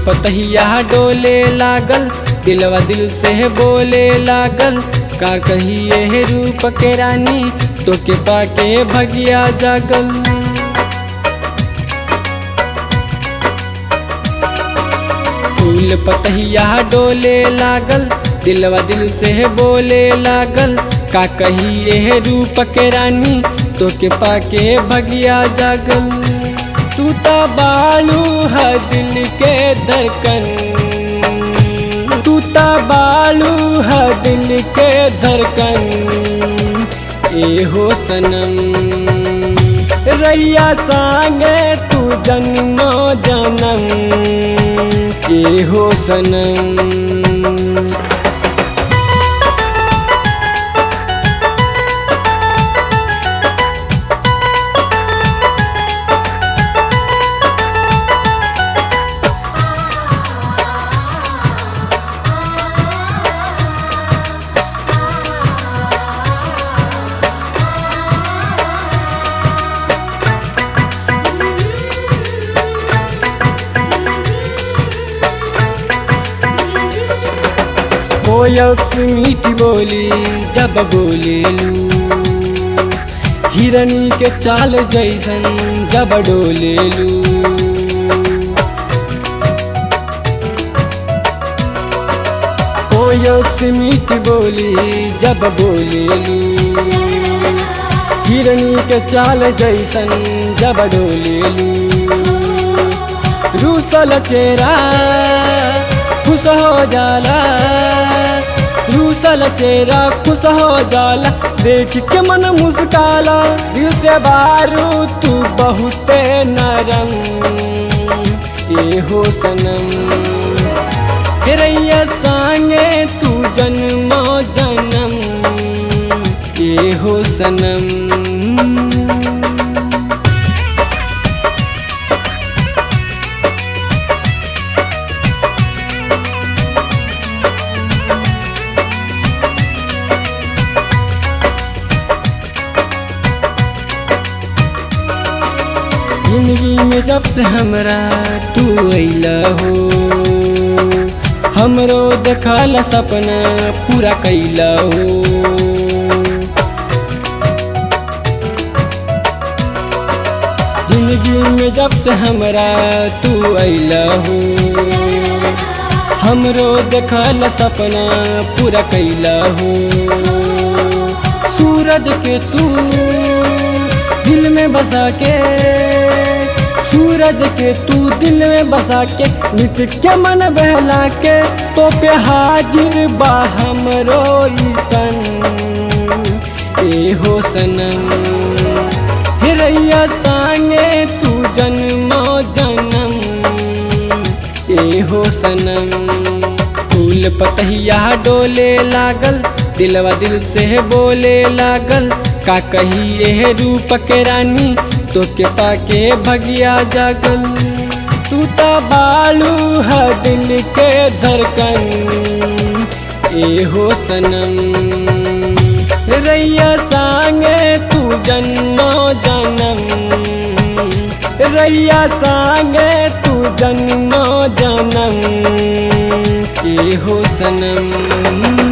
पतहिया डोले लागल, दिलवा दिल से बोले लागल। का कहिए रूप के रानी, तो के पाके भगिया जागल। फूल पतहिया डोले लागल, दिलवा दिल से बोले लागल। का कहिए रूप के रानी, तो के पाके भगिया जागल। तू ता बालू है दिल के धड़कन, तू ता बालू है दिल के धड़कन। ए हो सनम रैया संगे तू जन्मो जन्म। ए हो सनम कोयल मीठी बोली जब बोलेलू, हिरनी के चाल जैसन जब डोलेलू। कोयल मीठी बोली जब बोलेलू, हिरनी के चाल जैसन जब डोलेलू। रूसल चेहरा खुश हो जाला, रूसल चेहरा खुश हो जाला। देख के मन मुस्काला, दिल से बारू तू बहुते नरम। ए हो सनम रैया संगे तू जन्मो जन्म। ए हो सनम जिंदगी में जब से हमरा तू अइला हो, हमरो देखल सपना पूरा कैला हो। जिंदगी में जब से हमरा तू अइला हो, हमरो देखल सपना पूरा कैला हो। सूरज के तू दिल में बसा के, सूरज के तू दिल में बसा के। नित के मन बहला के, तो पे हाजिर बा हमरो तन। ए हो सनम रैया संगे तू जन्मो जन्म। ए हो सनम फूल पतहिया डोले लागल, दिलवा दिल से बोले लागल। का कहिए रूप के रानी, तो के पाके भगिया जागल। तू ता बालू है दिल के धड़कन। ए हो सनम रैया संगे तू जन्मो जन्म। रैया संगे तू जन्मो जन्म। ए हो सनम।